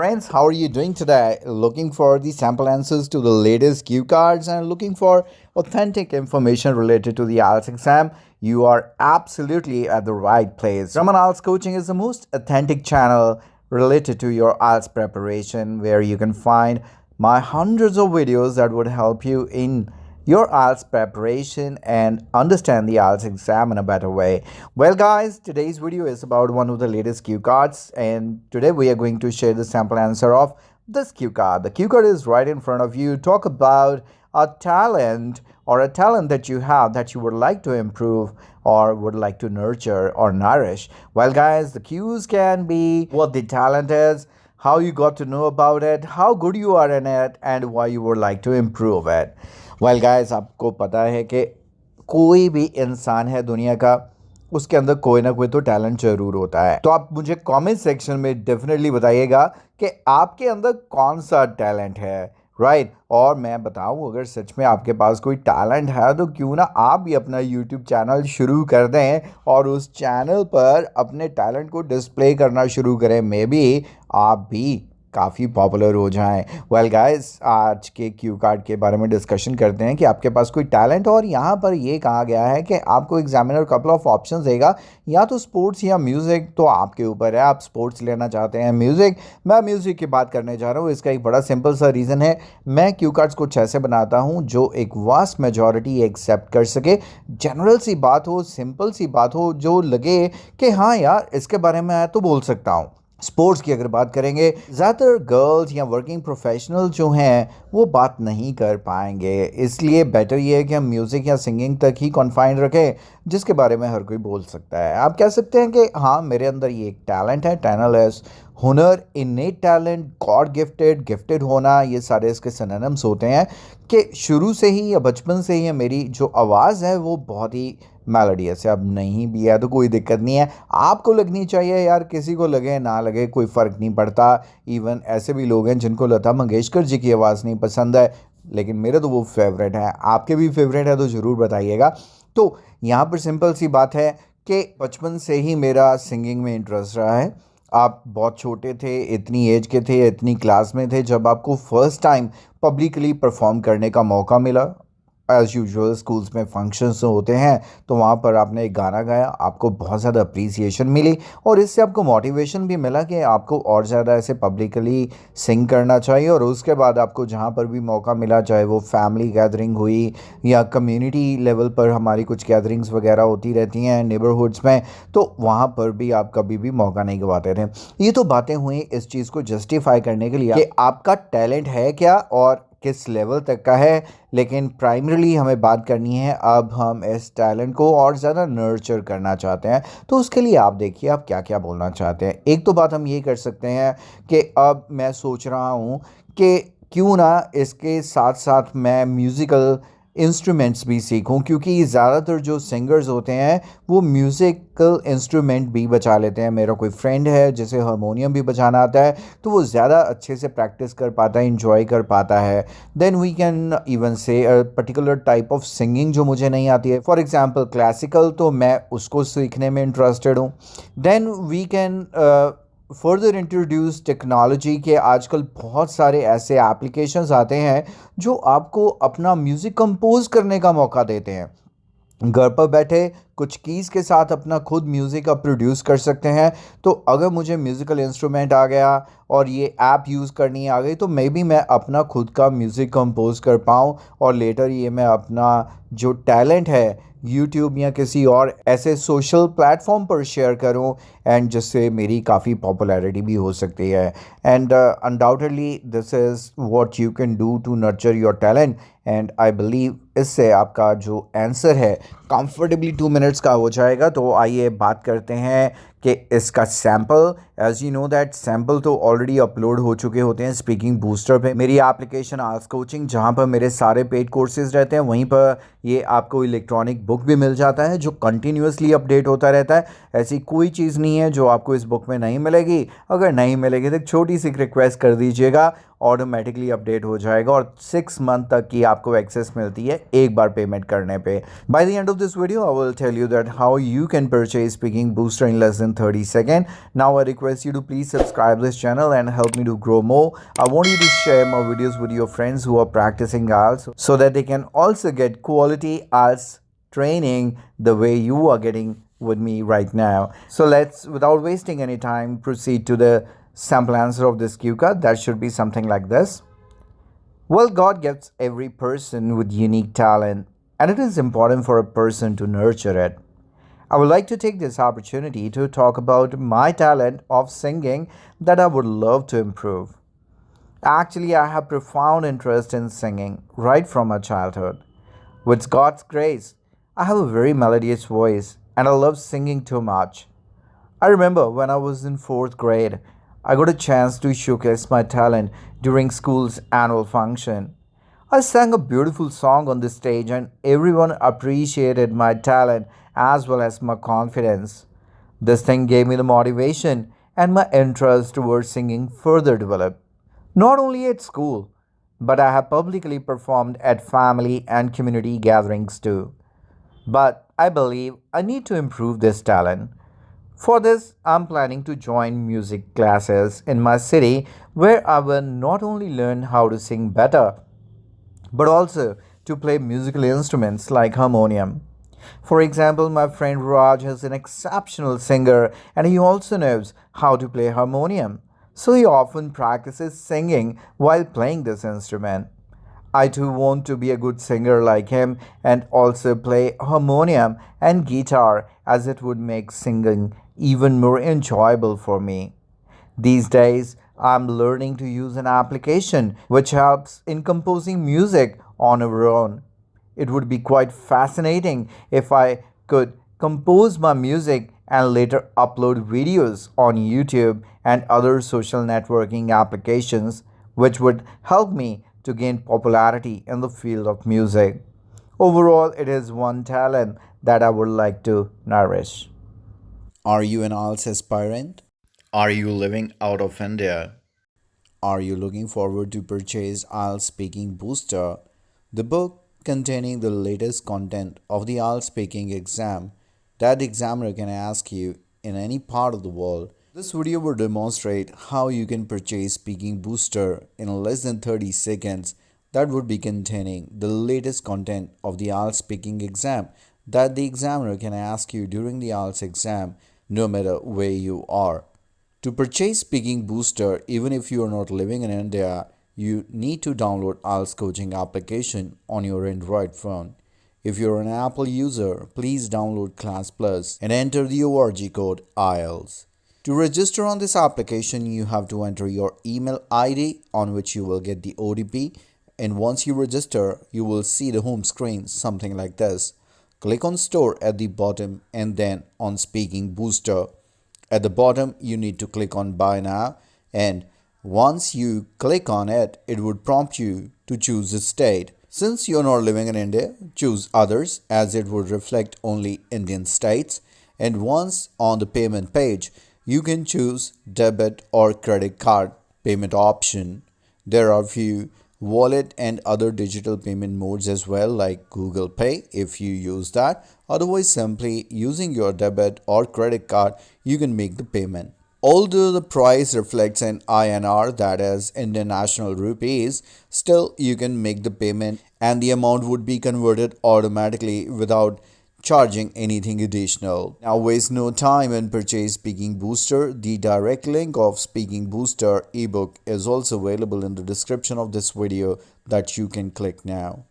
friends, how are you doing today? Looking for the sample answers to the latest cue cards and looking for authentic information related to the IELTS exam? You are absolutely at the right place. Raman IELTS Coaching is the most authentic channel related to your IELTS preparation, where you can find my hundreds of videos that would help you in your IELTS preparation and understand the IELTS exam in a better way. Well guys, today's video is about one of the latest cue cards, and today we are going to share the sample answer of this cue card. The cue card is right in front of you. Talk about a talent that you have that you would like to improve or would like to nurture or nourish. Well guys, the cues can be what the talent is, how you got to know about it, how good you are in it, and why you would like to improve it. Well guys, आपको पता है कि कोई भी इंसान है दुनिया का, उसके अंदर कोई ना कोई तो टैलेंट ज़रूर होता है। तो आप मुझे कमेंट सेक्शन में डेफिनेटली बताइएगा कि आपके अंदर कौन सा टैलेंट है, राइट। और मैं बताऊं, अगर सच में आपके पास कोई टैलेंट है तो क्यों ना आप भी अपना यूट्यूब चैनल शुरू कर दें और उस चैनल पर अपने टैलेंट को डिस्प्ले करना शुरू करें। मे बी आप भी काफ़ी पॉपुलर हो जाएं। वेल गाइस, आज के क्यू कार्ड के बारे में डिस्कशन करते हैं कि आपके पास कोई टैलेंट, और यहाँ पर ये कहा गया है कि आपको एग्जामिनर कपल ऑफ ऑप्शंस देगा, या तो स्पोर्ट्स या म्यूज़िक। तो आपके ऊपर है, आप स्पोर्ट्स लेना चाहते हैं, म्यूज़िक। मैं म्यूज़िक की बात करने जा रहा हूँ। इसका एक बड़ा सिंपल सा रीज़न है, मैं क्यू कार्ड्स कुछ ऐसे बनाता हूँ जो एक वास्ट मेजॉरिटी एक्सेप्ट कर सके। जनरल सी बात हो, सिंपल सी बात हो, जो लगे कि हाँ यार इसके बारे में तो बोल सकता हूँ। स्पोर्ट्स की अगर बात करेंगे, ज़्यादातर गर्ल्स या वर्किंग प्रोफेशनल जो हैं वो बात नहीं कर पाएंगे, इसलिए बेटर ये है कि हम म्यूज़िक या सिंगिंग तक ही कॉन्फाइंड रखें, जिसके बारे में हर कोई बोल सकता है। आप कह सकते हैं कि हाँ मेरे अंदर ये एक टैलेंट है, टैनलस, हुनर, इनेट टैलेंट, गॉड गिफ्टेड होना, ये सारे इसके सिनोनिम्स होते हैं कि शुरू से ही या बचपन से ही मेरी जो आवाज़ है वो बहुत ही मेलोडियस है। अब नहीं भी है तो कोई दिक्कत नहीं है, आपको लगनी चाहिए यार, किसी को लगे ना लगे कोई फ़र्क नहीं पड़ता। इवन ऐसे भी लोग हैं जिनको लता मंगेशकर जी की आवाज़ नहीं पसंद है, लेकिन मेरे तो वो फेवरेट है। आपके भी फेवरेट है तो ज़रूर बताइएगा। तो यहाँ पर सिंपल सी बात है कि बचपन से ही मेरा सिंगिंग में इंटरेस्ट रहा है। आप बहुत छोटे थे, इतनी एज के थे, इतनी क्लास में थे जब आपको फर्स्ट टाइम पब्लिकली परफॉर्म करने का मौका मिला। एज़ यूजुअल स्कूल्स में फंक्शंस होते हैं तो वहाँ पर आपने एक गाना गाया, आपको बहुत ज़्यादा अप्रिसिएशन मिली और इससे आपको मोटिवेशन भी मिला कि आपको और ज़्यादा ऐसे पब्लिकली सिंग करना चाहिए। और उसके बाद आपको जहाँ पर भी मौका मिला, चाहे वो फैमिली गैदरिंग हुई या कम्युनिटी लेवल पर हमारी कुछ गैदरिंग्स वगैरह होती रहती हैं नेबरहुड्स में, तो वहाँ पर भी आप कभी भी मौका नहीं गंवाते थे। ये तो बातें हुई इस चीज़ को जस्टिफाई करने के लिए कि आपका टैलेंट है क्या और किस लेवल तक का है, लेकिन प्राइमरीली हमें बात करनी है, अब हम इस टैलेंट को और ज़्यादा नर्चर करना चाहते हैं। तो उसके लिए आप देखिए आप क्या क्या बोलना चाहते हैं। एक तो बात हम ये कर सकते हैं कि अब मैं सोच रहा हूँ कि क्यों ना इसके साथ साथ मैं म्यूज़िकल इंस्ट्रूमेंट्स भी सीखूं, क्योंकि ज़्यादातर जो सिंगर्स होते हैं वो म्यूज़िकल इंस्ट्रूमेंट भी बजा लेते हैं। मेरा कोई फ्रेंड है जिसे हारमोनियम भी बजाना आता है, तो वो ज़्यादा अच्छे से प्रैक्टिस कर पाता है, इंजॉय कर पाता है। देन वी कैन इवन से पर्टिकुलर टाइप ऑफ सिंगिंग जो मुझे नहीं आती है, फॉर एग्जांपल क्लासिकल, तो मैं उसको सीखने में इंटरेस्टेड हूँ। Then we can further introduce technology के आजकल बहुत सारे ऐसे एप्लीकेशंस आते हैं जो आपको अपना म्यूज़िक कंपोज करने का मौका देते हैं। घर पर बैठे कुछ कीज़ के साथ अपना खुद म्यूज़िक आप प्रोड्यूस कर सकते हैं। तो अगर मुझे म्यूज़िकल इंस्ट्रूमेंट आ गया और ये ऐप यूज़ करनी आ गई तो मे बी मैं अपना खुद का म्यूज़िक कंपोज कर पाऊँ और लेटर ये मैं अपना जो टैलेंट है यूट्यूब या किसी और ऐसे सोशल प्लेटफॉर्म पर शेयर करूं, एंड जिससे मेरी काफ़ी पॉपुलैरिटी भी हो सकती है। And undoubtedly this is what you can do to nurture your talent, and I believe इससे आपका जो आंसर है कंफर्टेबली 2 मिनट्स का हो जाएगा। तो आइए बात करते हैं कि इसका sample. As you know that sample तो ऑलरेडी अपलोड हो चुके होते हैं स्पीकिंग बूस्टर पे, मेरी एप्लीकेशन आइल्स कोचिंग, जहाँ पर मेरे सारे पेड कोर्सेज रहते हैं। वहीं पर ये आपको इलेक्ट्रॉनिक बुक भी मिल जाता है जो कंटिन्यूसली अपडेट होता रहता है। ऐसी कोई चीज़ नहीं है जो आपको इस बुक में नहीं मिलेगी। अगर नहीं मिलेगी तो एक छोटी सी रिक्वेस्ट कर दीजिएगा, ऑटोमेटिकली अपडेट हो जाएगा और 6 मंथ तक की आपको एक्सेस मिलती है एक बार पेमेंट करने पे। By the end of this video I will tell you that how you can purchase speaking booster in less than than 30 seconds. Now I request you to please subscribe this channel and help me to grow more. I want you to share my videos with your friends who are practicing IELTS so that they can also get quality IELTS training the way you are getting with me right now. So let's, without wasting any time, proceed to the sample answer of this cue card. That should be something like this. Well, God gives every person with unique talent, and it is important for a person to nurture it. I would like to take this opportunity to talk about my talent of singing that I would love to improve. Actually, I have profound interest in singing right from my childhood. With God's grace, I have a very melodious voice and I love singing too much. I remember when I was in 4th grade, I got a chance to showcase my talent during school's annual function. I sang a beautiful song on the stage and everyone appreciated my talent as well as my confidence. This thing gave me the motivation and my interest towards singing further developed. Not only at school, but I have publicly performed at family and community gatherings too. But I believe I need to improve this talent. For this, I'm planning to join music classes in my city where I will not only learn how to sing better, but also to play musical instruments like harmonium. For example, my friend Raj is an exceptional singer and he also knows how to play harmonium. So he often practices singing while playing this instrument. I too want to be a good singer like him and also play harmonium and guitar as it would make singing even more enjoyable for me. These days, I'm learning to use an application which helps in composing music on our own. It would be quite fascinating if I could compose my music and later upload videos on YouTube and other social networking applications, which would help me to gain popularity in the field of music. Overall, it is one talent that I would like to nourish. Are you an IELTS aspirant? Are you living out of India? Are you looking forward to purchase IELTS Speaking Booster, the book containing the latest content of the IELTS speaking exam that the examiner can ask you in any part of the world? This video will demonstrate how you can purchase Speaking Booster in less than 30 seconds that would be containing the latest content of the IELTS speaking exam that the examiner can ask you during the IELTS exam no matter where you are. To purchase Speaking Booster, even if you are not living in India, you need to download IELTS coaching application on your Android phone. If you're an Apple user, please download CLASSPLUS and enter the ORG code IELTS. To register on this application, you have to enter your email ID on which you will get the OTP, and once you register, you will see the home screen something like this. Click on Store at the bottom and then on Speaking Booster. At the bottom, you need to click on Buy Now, and once you click on it, it would prompt you to choose a state. Since you're not living in India, choose Others as it would reflect only Indian states. And once on the payment page, you can choose debit or credit card payment option. There are few wallet and other digital payment modes as well, like Google Pay if you use that. Otherwise, simply using your debit or credit card, you can make the payment. Although the price reflects in INR, that is Indian National Rupees, still you can make the payment and the amount would be converted automatically without charging anything additional. Now waste no time and purchase Speaking Booster. The direct link of Speaking Booster ebook is also available in the description of this video that you can click now.